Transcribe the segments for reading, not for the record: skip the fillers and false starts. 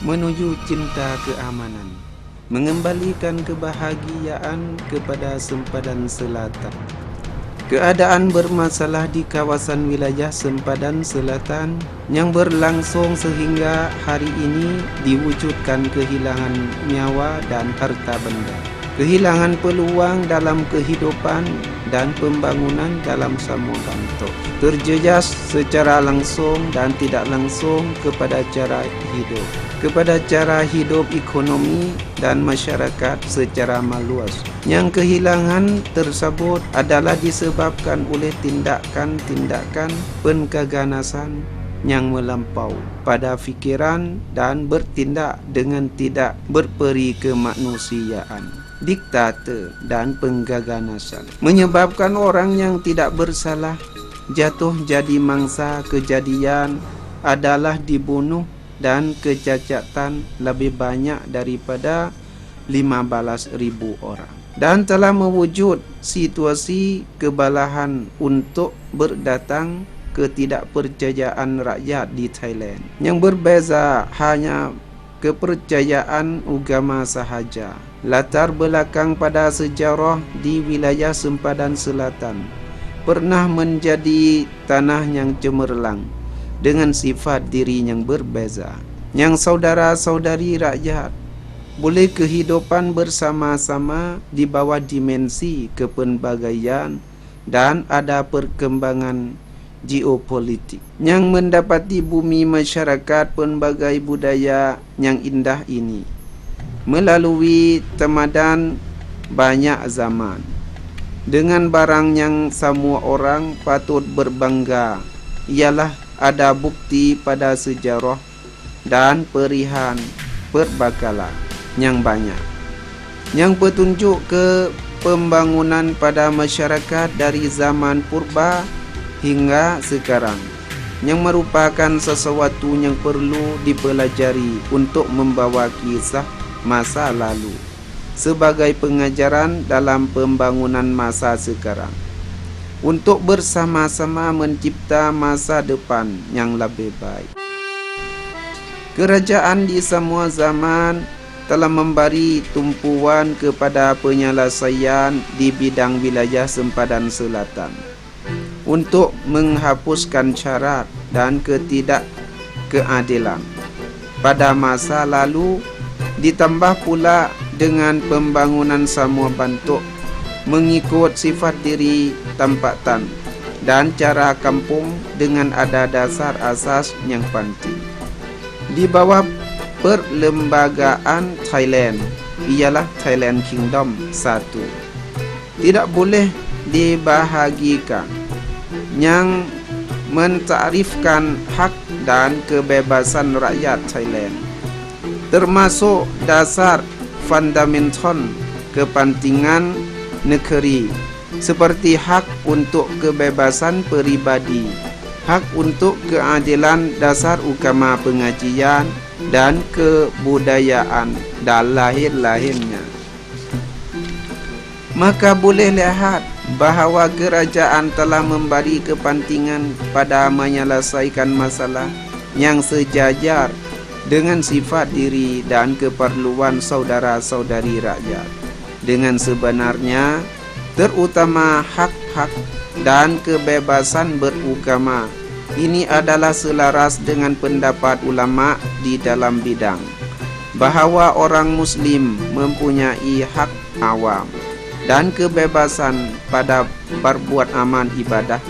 menuju cinta keamanan, mengembalikan kebahagiaan kepada sempadan selatan. Keadaan bermasalah di kawasan wilayah sempadan selatan yang berlangsung sehingga hari ini diwujudkan kehilangan nyawa dan harta benda, kehilangan peluang dalam kehidupan dan pembangunan dalam semua bentuk, terjejas secara langsung dan tidak langsung kepada cara hidup ekonomi dan masyarakat secara meluas. Yang kehilangan tersebut adalah disebabkan oleh tindakan-tindakan pengkeganasan yang melampau pada fikiran dan bertindak dengan tidak berperi kemanusiaan, diktator dan penggaganasan, menyebabkan orang yang tidak bersalah jatuh jadi mangsa kejadian adalah dibunuh dan kecacatan lebih banyak daripada 15.000 orang. Dan telah mewujud situasi kebalahan untuk berdatang ketidakpercayaan rakyat di Thailand yang berbeza hanya kepercayaan agama sahaja. Latar belakang pada sejarah di wilayah sempadan selatan pernah menjadi tanah yang cemerlang dengan sifat diri yang berbeza, yang saudara-saudari rakyat boleh kehidupan bersama-sama di bawah dimensi kepelbagaian dan ada perkembangan geopolitik yang mendapati bumi masyarakat pelbagai budaya yang indah ini melalui temadan banyak zaman dengan barang yang semua orang patut berbangga ialah ada bukti pada sejarah dan perihan perbakalan yang banyak yang petunjuk ke pembangunan pada masyarakat dari zaman purba hingga sekarang, yang merupakan sesuatu yang perlu dipelajari untuk membawa kisah masa lalu sebagai pengajaran dalam pembangunan masa sekarang untuk bersama-sama mencipta masa depan yang lebih baik. Kerajaan di semua zaman telah memberi tumpuan kepada penyelesaian di bidang wilayah sempadan selatan untuk menghapuskan syarat dan ketidakkeadilan pada masa lalu, ditambah pula dengan pembangunan semua bentuk mengikut sifat diri tempatan dan cara kampung dengan ada dasar asas yang penting. Di bawah perlembagaan Thailand ialah Thailand Kingdom 1 tidak boleh dibahagikan, yang mentarifkan hak dan kebebasan rakyat Thailand termasuk dasar fundamental kepentingan negeri seperti hak untuk kebebasan peribadi, hak untuk keadilan dasar agama pengajian dan kebudayaan dan lain-lainnya. Maka boleh lihat bahawa kerajaan telah memberi kepentingan pada menyelesaikan masalah yang sejajar dengan sifat diri dan keperluan saudara-saudari rakyat dengan sebenarnya, terutama hak-hak dan kebebasan beragama. Ini adalah selaras dengan pendapat ulama di dalam bidang bahawa orang Muslim mempunyai hak awam dan kebebasan pada berbuat amal ibadah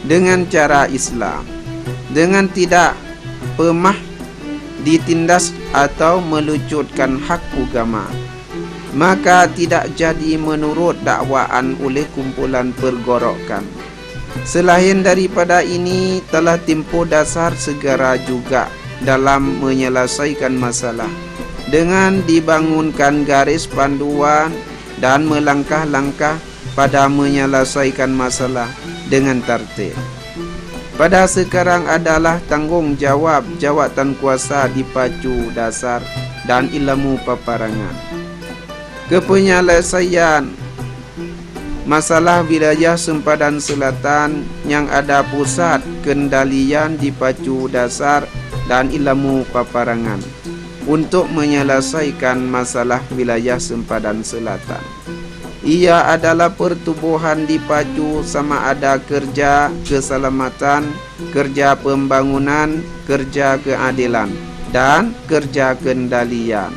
dengan cara Islam, dengan tidak pernah ditindas atau melucutkan hak agama, maka tidak jadi menurut dakwaan oleh kumpulan pergorokan. Selain daripada ini, telah tempuh dasar segera juga dalam menyelesaikan masalah dengan dibangunkan garis panduan dan melangkah-langkah pada menyelesaikan masalah dengan tertib. Pada sekarang adalah tanggungjawab jawatan kuasa di pacu dasar dan ilmu peperangan. Kepenyelesaian masalah wilayah sempadan selatan yang ada pusat kendalian di pacu dasar dan ilmu peperangan untuk menyelesaikan masalah wilayah sempadan selatan. Ia adalah pertubuhan dipacu sama ada kerja keselamatan, kerja pembangunan, kerja keadilan, dan kerja kendalian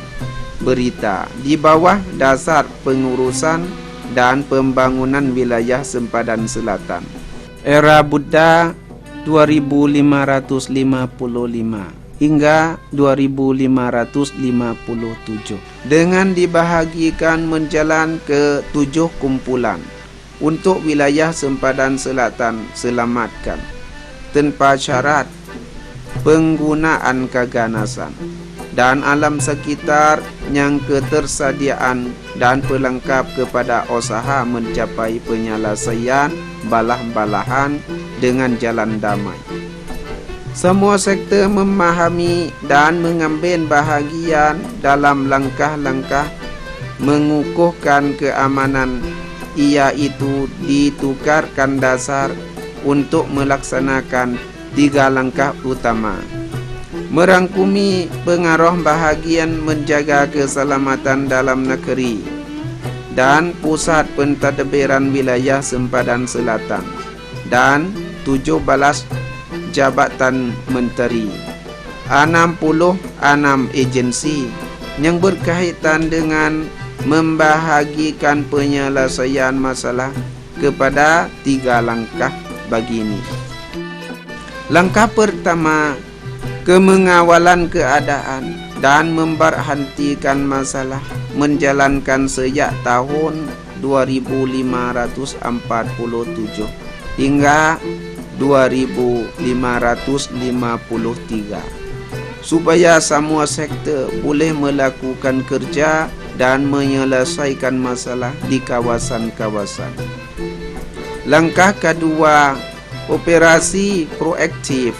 berita di bawah dasar pengurusan dan pembangunan wilayah sempadan selatan. Era Buddha 2555 hingga 2557 dengan dibahagikan menjalan ke 7 kumpulan untuk wilayah sempadan selatan selamatkan tanpa syarat penggunaan keganasan dan alam sekitar yang ketersediaan dan pelengkap kepada usaha mencapai penyelesaian balah-balahan dengan jalan damai. Semua sektor memahami dan mengambil bahagian dalam langkah-langkah mengukuhkan keamanan, iaitu ditukarkan dasar untuk melaksanakan 3 langkah utama. Merangkumi pengaruh bahagian menjaga keselamatan dalam negeri dan pusat pentadbiran wilayah sempadan selatan dan 17 jabatan menteri, 66 agensi yang berkaitan dengan membahagikan penyelesaian masalah kepada 3 langkah begini. Langkah pertama, kemengawalan keadaan dan memberhentikan masalah menjalankan sejak tahun 2547 hingga 2553 supaya semua sektor boleh melakukan kerja dan menyelesaikan masalah di kawasan-kawasan. Langkah kedua, operasi proaktif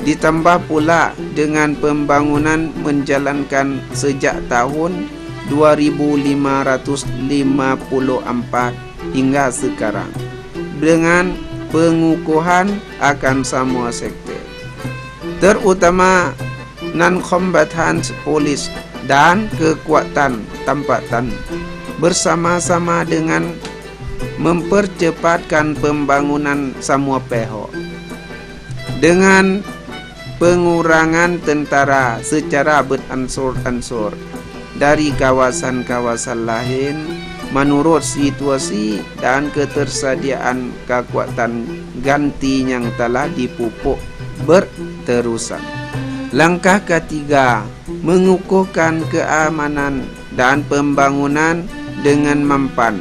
ditambah pula dengan pembangunan menjalankan sejak tahun 2554 hingga sekarang dengan pengukuhan akan semua sektor, terutama non-combatant police dan kekuatan tempatan, bersama-sama dengan mempercepatkan pembangunan semua pihak dengan pengurangan tentara secara beransur-ansur dari kawasan-kawasan lain menurut situasi dan ketersediaan kekuatan ganti yang telah dipupuk berterusan. Langkah ketiga, mengukuhkan keamanan dan pembangunan dengan mempan.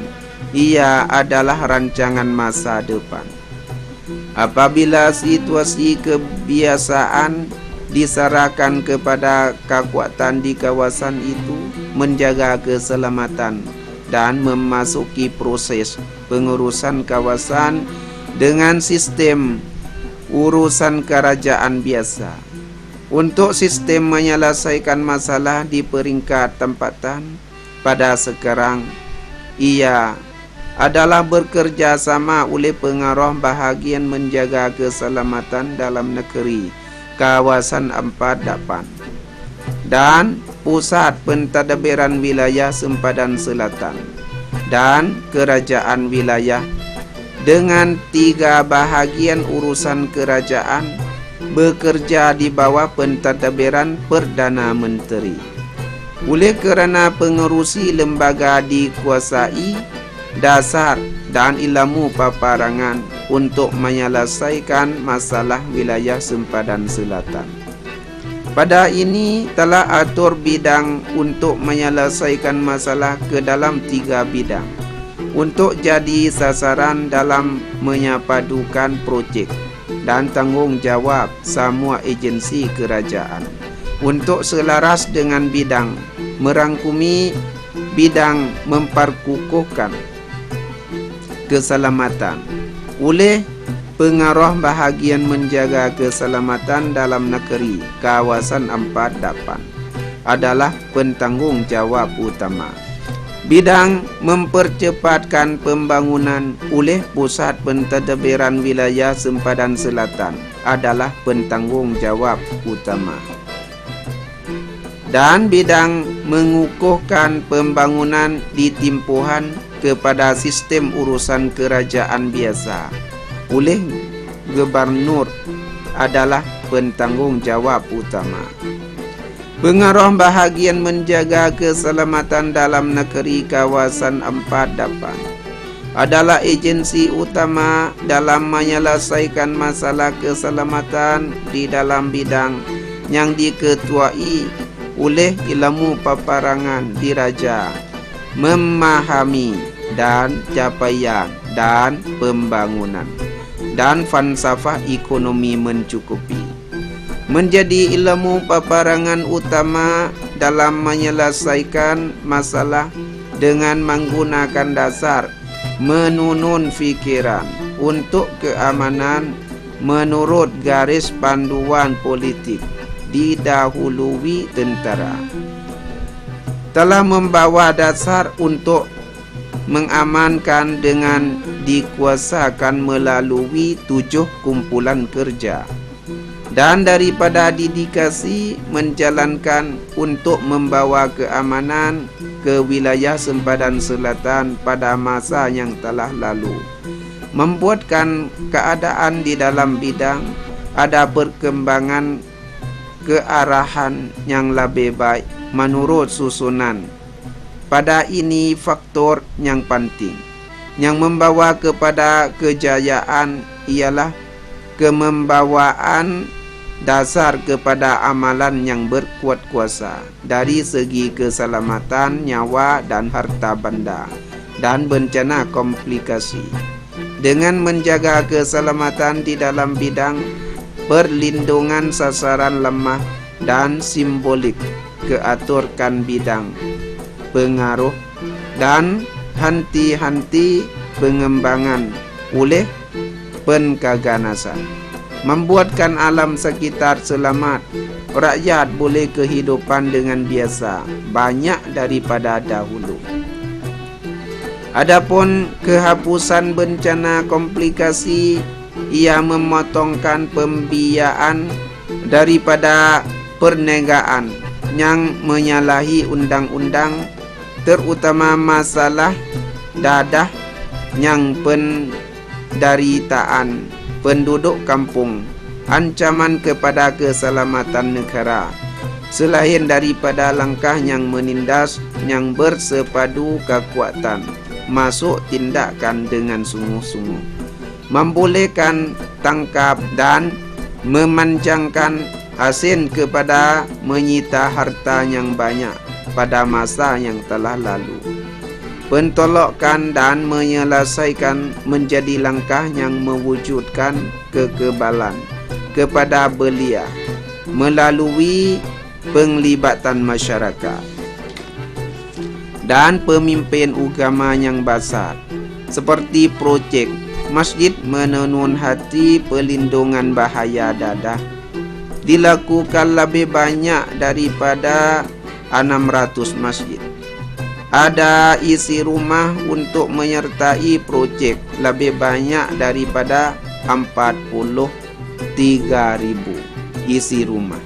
Ia adalah rancangan masa depan. Apabila situasi kebiasaan diserahkan kepada kekuatan di kawasan itu menjaga keselamatan dan memasuki proses pengurusan kawasan dengan sistem urusan kerajaan biasa. Untuk sistem menyelesaikan masalah di peringkat tempatan pada sekarang, ia adalah bekerja sama oleh pengaruh bahagian menjaga keselamatan dalam negeri kawasan 48 dan pusat pentadbiran wilayah sempadan selatan dan kerajaan wilayah dengan 3 bahagian urusan kerajaan bekerja di bawah pentadbiran Perdana Menteri. Oleh kerana pengerusi lembaga dikuasai dasar dan ilmu peperangan untuk menyelesaikan masalah wilayah sempadan selatan. Pada ini telah atur bidang untuk menyelesaikan masalah ke dalam 3 bidang untuk jadi sasaran dalam menyapadukan projek dan tanggungjawab semua agensi kerajaan untuk selaras dengan bidang merangkumi bidang memperkukuhkan keselamatan oleh pengaruh bahagian menjaga keselamatan dalam negeri kawasan 48 adalah pentanggungjawab utama. Bidang mempercepatkan pembangunan oleh pusat pentadbiran wilayah sempadan selatan adalah pentanggungjawab utama. dan bidang mengukuhkan pembangunan ditimpuhan kepada sistem urusan kerajaan biasa oleh gubernur adalah pentanggungjawab utama. Pengarah bahagian menjaga keselamatan dalam negeri kawasan 48 adalah agensi utama dalam menyelesaikan masalah keselamatan di dalam bidang yang diketuai oleh ilmu peperangan diraja, memahami dan capaian dan pembangunan dan falsafah ekonomi mencukupi. Menjadi ilmu peperangan utama dalam menyelesaikan masalah dengan menggunakan dasar menunun fikiran untuk keamanan menurut garis panduan politik didahului tentara, telah membawa dasar untuk mengamankan dengan dikuasakan melalui 7 kumpulan kerja dan daripada dedikasi menjalankan untuk membawa keamanan ke wilayah sempadan selatan pada masa yang telah lalu, membuatkan keadaan di dalam bidang ada perkembangan kearahan yang lebih baik menurut susunan. Pada ini faktor yang penting yang membawa kepada kejayaan ialah kemembawaan dasar kepada amalan yang berkuat kuasa dari segi keselamatan nyawa dan harta benda dan bencana komplikasi. Dengan menjaga keselamatan di dalam bidang perlindungan sasaran lemah dan simbolik, keaturkan bidang pengaruh dan henti-henti pengembangan oleh penkaganasan, membuatkan alam sekitar selamat, rakyat boleh kehidupan dengan biasa banyak daripada dahulu. Adapun kehapusan bencana komplikasi, ia memotongkan pembiayaan daripada perniagaan yang menyalahi undang-undang, terutama masalah dadah yang penderitaan penduduk kampung, ancaman kepada keselamatan negara, selain daripada langkah yang menindas yang bersepadu kekuatan, masuk tindakan dengan sungguh-sungguh, membolehkan tangkap dan memanjangkan hasil kepada menyita harta yang banyak pada masa yang telah lalu. Pentolokkan dan menyelesaikan menjadi langkah yang mewujudkan kekebalan kepada belia melalui penglibatan masyarakat dan pemimpin agama yang besar, seperti projek Masjid Menenun Hati Pelindungan Bahaya Dadah, dilakukan lebih banyak daripada 600 masjid. Ada isi rumah untuk menyertai projek lebih banyak daripada 43.000 isi rumah,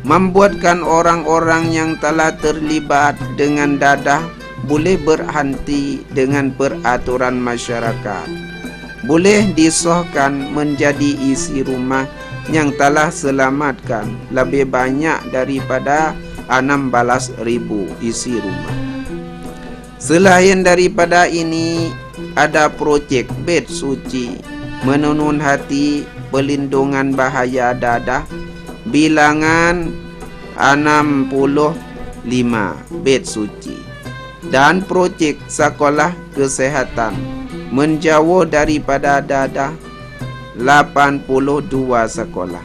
membuatkan orang-orang yang telah terlibat dengan dadah boleh berhenti dengan peraturan masyarakat, boleh disahkan menjadi isi rumah yang telah selamatkan lebih banyak daripada 16.000 isi rumah. Selain daripada ini, ada projek bed suci menenun hati pelindungan bahaya dadah, bilangan 65 bed suci, dan projek sekolah kesehatan menjauh daripada dadah 82 sekolah.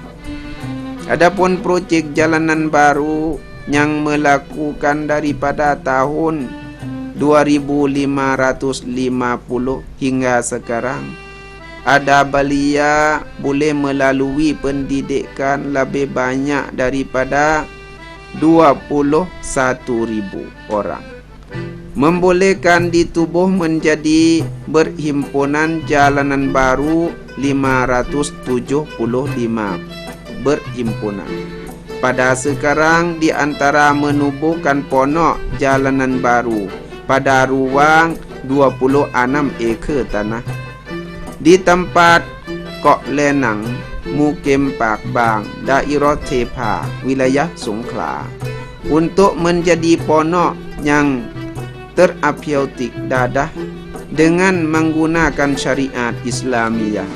Adapun projek jalanan baru yang melakukan daripada tahun 2550 hingga sekarang, ada belia boleh melalui pendidikan lebih banyak daripada 21.000 orang, membolehkan ditubuh menjadi berhimpunan jalanan baru 575 berhimpunan, Pada sekarang di antara menubuhkan ponok jalanan baru pada ruang 26 ekar tanah di tempat Kok Lenang, Mukim Pak Bang, Daerah Tepa, wilayah Songkhla, untuk menjadi ponok yang terapiotik dadah dengan menggunakan syariat Islamiyah.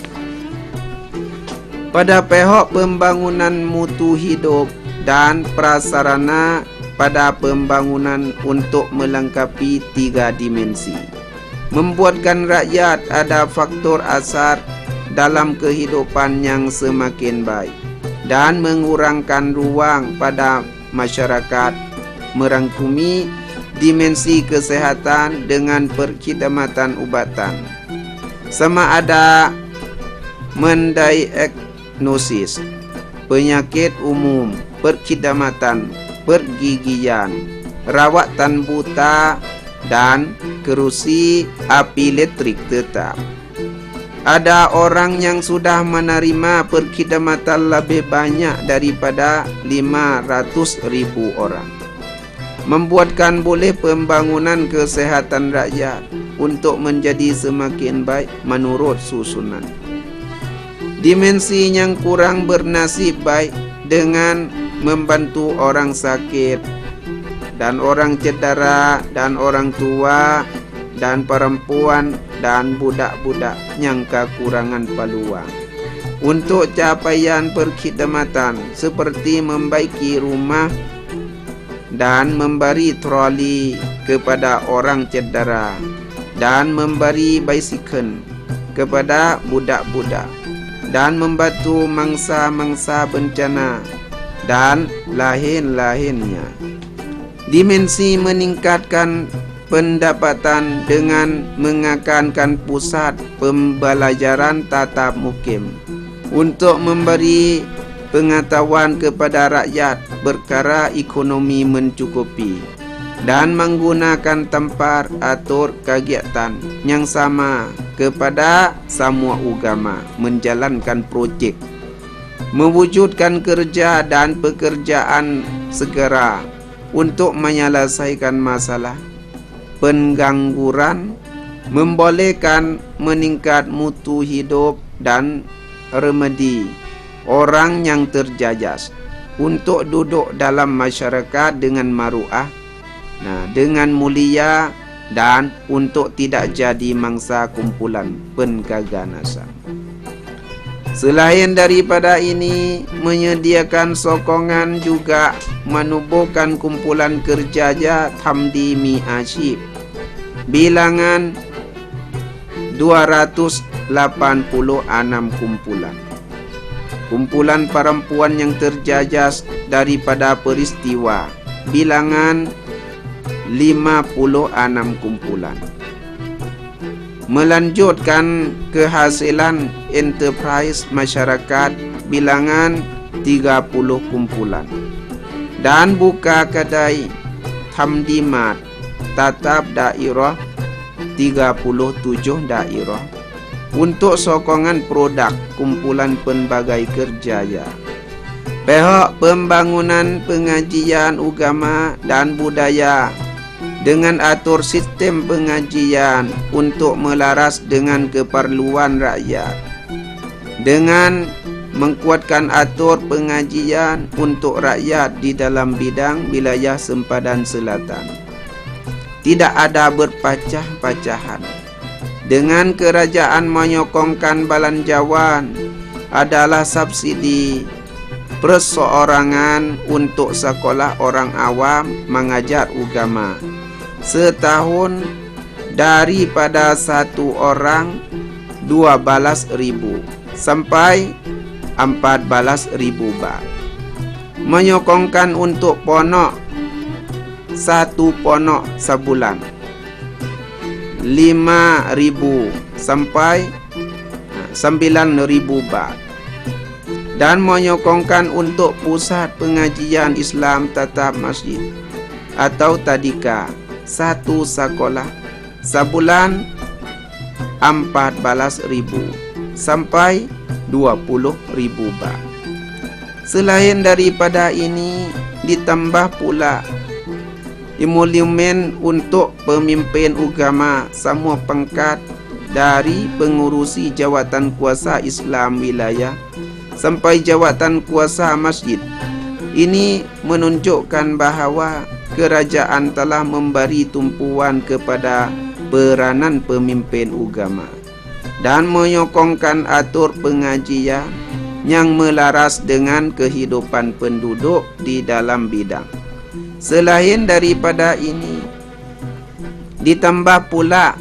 Pada pihak pembangunan mutu hidup dan prasarana pada pembangunan untuk melengkapi 3 dimensi, membuatkan rakyat ada faktor asar dalam kehidupan yang semakin baik dan mengurangkan ruang pada masyarakat, merangkumi dimensi kesehatan dengan perkhidmatan ubatan, sama ada mendiagnosis penyakit umum, perkhidmatan pergigian, rawatan buta, dan kerusi api listrik tetap. Ada orang yang sudah menerima perkhidmatan lebih banyak daripada 500,000 orang. Membuatkan boleh pembangunan kesehatan rakyat untuk menjadi semakin baik menurut susunan. Dimensi yang kurang bernasib baik dengan membantu orang sakit dan orang cedera dan orang tua dan perempuan dan budak-budak yang kekurangan peluang untuk capaian perkhidmatan seperti membaiki rumah dan memberi troli kepada orang cedera dan memberi basikal kepada budak-budak dan membantu mangsa-mangsa bencana dan lain-lainnya. Dimensi meningkatkan pendapatan dengan mengakankan pusat pembelajaran tatap mukim untuk memberi pengetahuan kepada rakyat perkara ekonomi mencukupi dan menggunakan tempat atur kegiatan yang sama kepada semua agama menjalankan projek mewujudkan kerja dan pekerjaan segera untuk menyelesaikan masalah pengangguran, membolehkan meningkat mutu hidup dan remedi orang yang terjajas untuk duduk dalam masyarakat dengan maruah, dengan mulia dan untuk tidak jadi mangsa kumpulan pengkaganasan. Selain daripada ini, menyediakan sokongan juga menubuhkan kumpulan kerja Thamdi Mi Asyib bilangan 286 kumpulan. Kumpulan perempuan yang terjajas daripada peristiwa bilangan 56 kumpulan. Melanjutkan kehasilan enterprise masyarakat bilangan 30 kumpulan dan buka kedai Thamdimat tatap daerah 37 daerah untuk sokongan produk kumpulan pelbagai kerjaya. Pihak pembangunan pengajian agama dan budaya dengan atur sistem pengajian untuk melaras dengan keperluan rakyat, dengan mengkuatkan atur pengajian untuk rakyat di dalam bidang wilayah sempadan selatan. Tidak ada berpacah-pacahan. Dengan kerajaan menyokongkan belanjawan adalah subsidi perseorangan untuk sekolah orang awam mengajar agama. Setahun daripada 1 orang 12,000 sampai 14,000 baht. Menyokongkan untuk ponok 1 ponok sebulan 5,000 sampai 9,000 baht. Dan menyokongkan untuk pusat pengajian Islam tatap masjid atau tadika 1 sekolah sebulan 14,000 sampai 20,000 baht. Selain daripada ini, ditambah pula emolumen untuk pemimpin agama semua pangkat, dari pengurusi jawatan kuasa Islam wilayah sampai jawatan kuasa masjid. Ini menunjukkan bahawa kerajaan telah memberi tumpuan kepada peranan pemimpin agama dan menyokongkan atur pengajian yang melaras dengan kehidupan penduduk di dalam bidang. Selain daripada ini, ditambah pula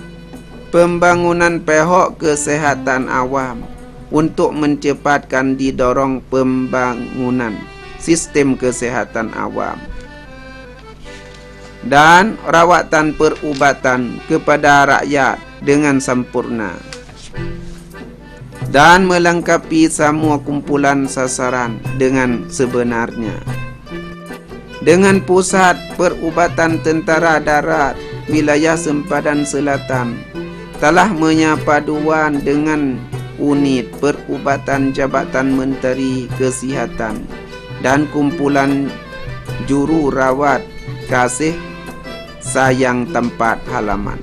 pembangunan pihak kesehatan awam untuk mencepatkan didorong pembangunan sistem kesehatan awam dan rawatan perubatan kepada rakyat dengan sempurna, dan melengkapi semua kumpulan sasaran dengan sebenarnya. Dengan pusat perubatan tentara darat wilayah sempadan selatan telah menyapaduan dengan unit perubatan Jabatan Menteri Kesihatan dan kumpulan juru rawat kasih sayang tempat halaman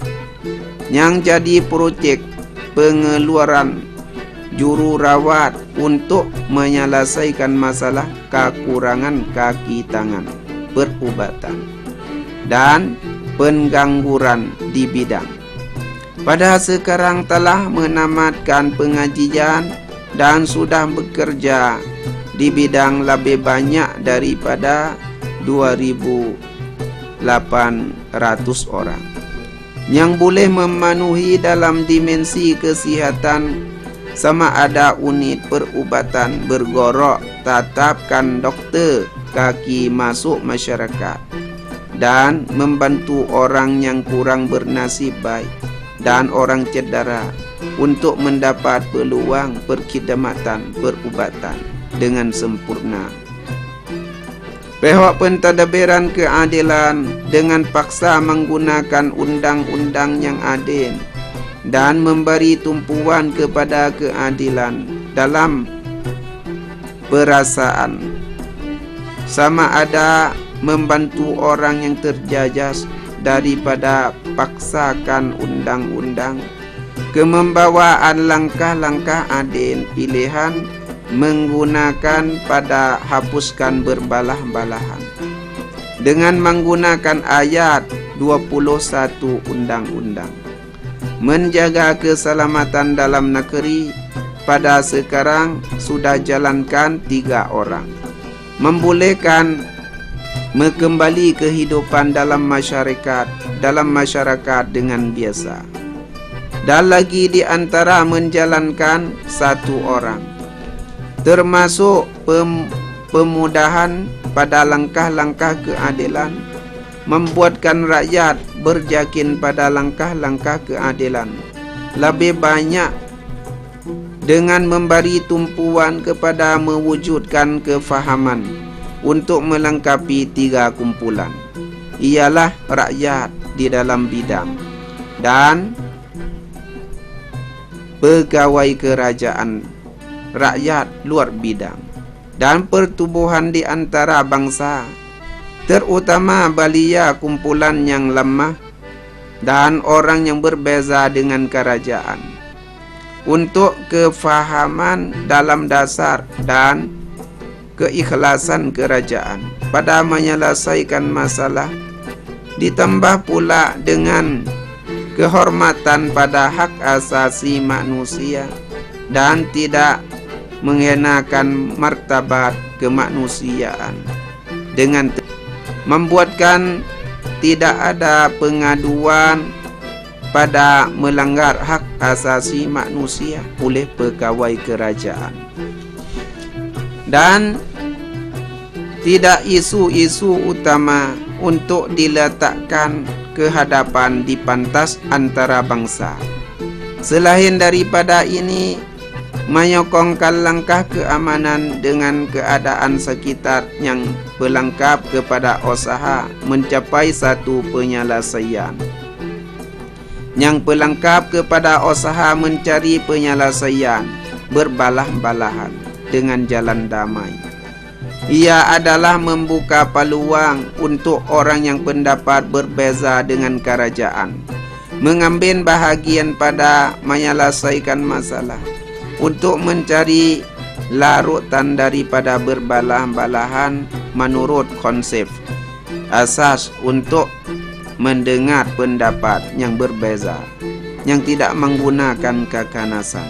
yang jadi projek pengeluaran juru rawat untuk menyelesaikan masalah kekurangan kaki tangan perubatan dan pengangguran di bidang. Pada sekarang telah menamatkan pengajian dan sudah bekerja di bidang lebih banyak daripada 2.800 orang yang boleh memenuhi dalam dimensi kesihatan. Sama ada unit perubatan bergorok tatapkan doktor kaki masuk masyarakat dan membantu orang yang kurang bernasib baik dan orang cedera untuk mendapat peluang perkhidmatan perubatan dengan sempurna. Pihak pentadbiran keadilan dengan paksa menggunakan undang-undang yang adil dan memberi tumpuan kepada keadilan dalam perasaan, sama ada membantu orang yang terjajas daripada paksakan undang-undang ke membawaan langkah-langkah adil pilihan menggunakan pada hapuskan berbalah-balahan dengan menggunakan ayat 21 undang-undang. Menjaga keselamatan dalam negeri pada sekarang sudah jalankan 3 orang. Membolehkan mengembali kehidupan dalam masyarakat dengan biasa. Dan lagi di antara menjalankan 1 orang. Termasuk pemudahan pada langkah-langkah keadilan, membuatkan rakyat beryakin pada langkah-langkah keadilan lebih banyak dengan memberi tumpuan kepada mewujudkan kefahaman untuk melengkapi 3 kumpulan, ialah rakyat di dalam bidang dan pegawai kerajaan, rakyat luar bidang, dan pertubuhan di antara bangsa, terutama balia kumpulan yang lemah dan orang yang berbeza dengan kerajaan, untuk kefahaman dalam dasar dan keikhlasan kerajaan pada menyelesaikan masalah, ditambah pula dengan kehormatan pada hak asasi manusia dan tidak menghinakan martabat kemanusiaan, dengan membuatkan tidak ada pengaduan pada melanggar hak asasi manusia oleh pegawai kerajaan, dan tidak isu-isu utama untuk diletakkan ke hadapan di pantas antara bangsa. Selain daripada ini, menyokongkan langkah keamanan dengan keadaan sekitar yang pelengkap kepada usaha mencapai satu penyelesaian. Yang pelengkap kepada usaha mencari penyelesaian berbalah-balahan dengan jalan damai. Ia adalah membuka peluang untuk orang yang pendapat berbeza dengan kerajaan mengambil bahagian pada menyelesaikan masalah, untuk mencari larutan daripada berbalah-balahan menurut konsep asas untuk mendengar pendapat yang berbeza yang tidak menggunakan kekanasan,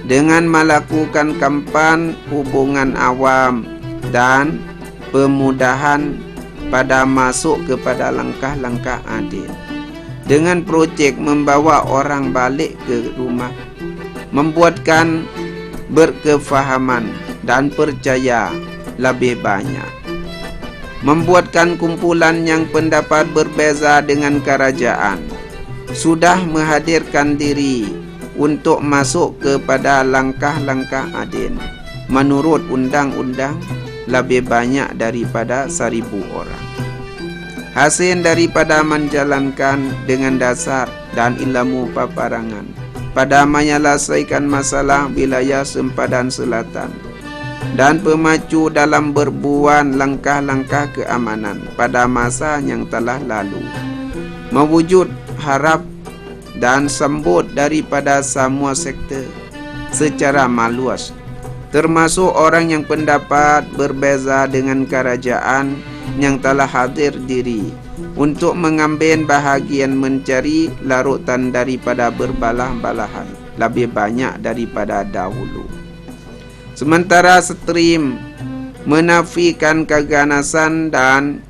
dengan melakukan kampanye hubungan awam dan pemudahan pada masuk kepada langkah-langkah adil, dengan projek membawa orang balik ke rumah, membuatkan berkefahaman dan percaya lebih banyak, membuatkan kumpulan yang pendapat berbeza dengan kerajaan sudah menghadirkan diri untuk masuk kepada langkah-langkah adil menurut undang-undang lebih banyak daripada 1,000 orang. Hasil daripada menjalankan dengan dasar dan ilmu peperangan pada menyelesaikan masalah wilayah sempadan selatan dan pemacu dalam berbuat langkah-langkah keamanan pada masa yang telah lalu, mewujud harap dan sambut daripada semua sektor secara meluas, termasuk orang yang pendapat berbeza dengan kerajaan yang telah hadir diri untuk mengambil bahagian mencari larutan daripada berbalah-balahan lebih banyak daripada dahulu. Sementara stream menafikan keganasan dan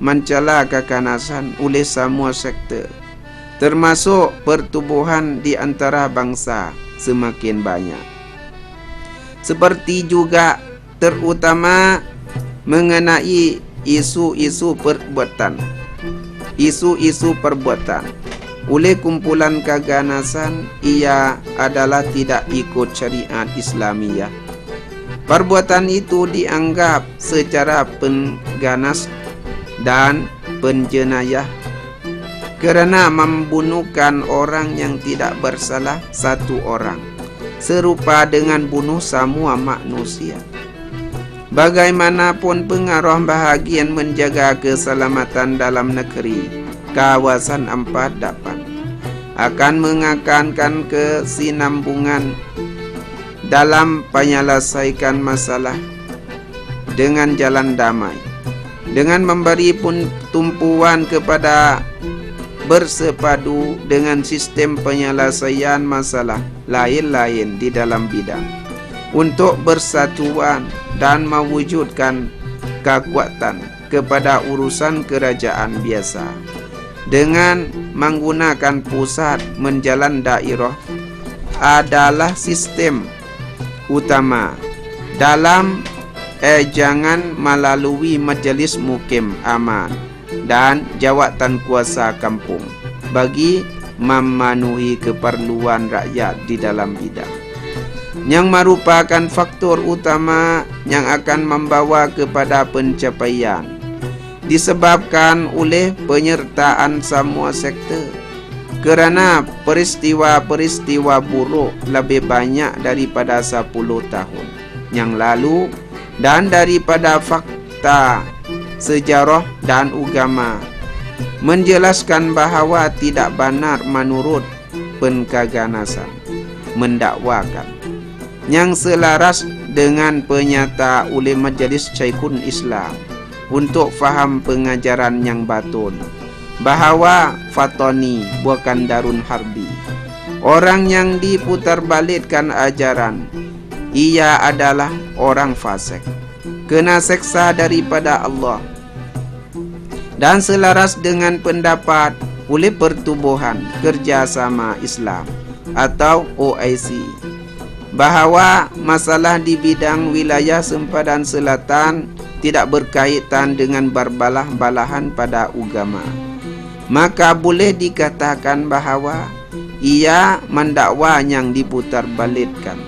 mencela keganasan oleh semua sektor, termasuk pertubuhan di antara bangsa semakin banyak. Seperti juga terutama mengenai isu-isu perbuatan oleh kumpulan keganasan, ia adalah tidak ikut syariat Islamiyah. Perbuatan itu dianggap secara pengganas dan penjenayah kerana membunuhkan orang yang tidak bersalah satu orang, serupa dengan bunuh semua manusia. Bagaimanapun pengaruh bahagian menjaga keselamatan dalam negeri kawasan 48 akan mengakankan kesinambungan dalam penyelesaikan masalah dengan jalan damai, dengan memberi tumpuan kepada bersepadu dengan sistem penyelesaian masalah lain-lain di dalam bidang untuk bersatuan dan mewujudkan kekuatan kepada urusan kerajaan biasa dengan menggunakan pusat menjalan daerah adalah sistem utama dalam jangan melalui majlis mukim aman dan jawatan kuasa kampung bagi memenuhi keperluan rakyat di dalam bidang yang merupakan faktor utama yang akan membawa kepada pencapaian, disebabkan oleh penyertaan semua sektor, kerana peristiwa-peristiwa buruk lebih banyak daripada 10 tahun yang lalu dan daripada fakta sejarah dan agama menjelaskan bahawa tidak benar menurut pengkaganasan mendakwakan yang selaras dengan penyata oleh Majlis Syekhul Islam untuk faham pengajaran yang betul bahawa Fatani bukan darun harbi. Orang yang diputarbalikkan ajaran, ia adalah orang fasik, kena seksa daripada Allah, dan selaras dengan pendapat oleh Pertubuhan Kerjasama Islam atau OIC bahawa masalah di bidang wilayah sempadan selatan tidak berkaitan dengan berbalah-balahan pada agama, maka boleh dikatakan bahawa ia mendakwa yang diputarbalikkan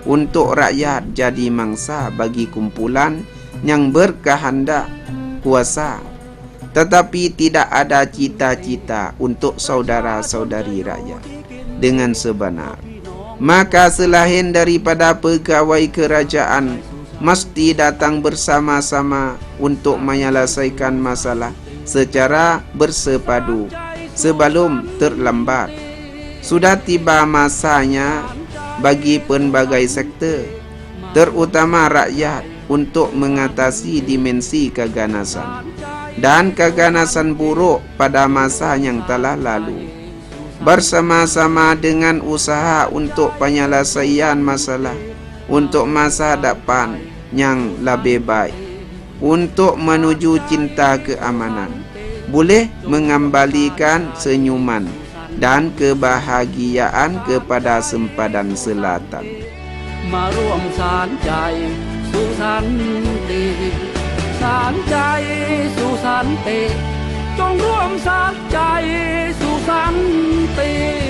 untuk rakyat jadi mangsa bagi kumpulan yang berkehendak kuasa, tetapi tidak ada cita-cita untuk saudara-saudari rakyat dengan sebenar. Maka selain daripada pegawai kerajaan mesti datang bersama-sama untuk menyelesaikan masalah secara bersepadu sebelum terlambat. Sudah tiba masanya bagi pelbagai sektor, terutama rakyat, untuk mengatasi dimensi keganasan dan keganasan buruk pada masa yang telah lalu, bersama-sama dengan usaha untuk penyelesaian masalah untuk masa depan yang lebih baik, untuk menuju cinta keamanan, boleh mengembalikan senyuman dan kebahagiaan kepada sempadan selatan. มาร่วมสานใจสู่สันติสานใจสู่สันติจงร่วมสานใจสู่สันติ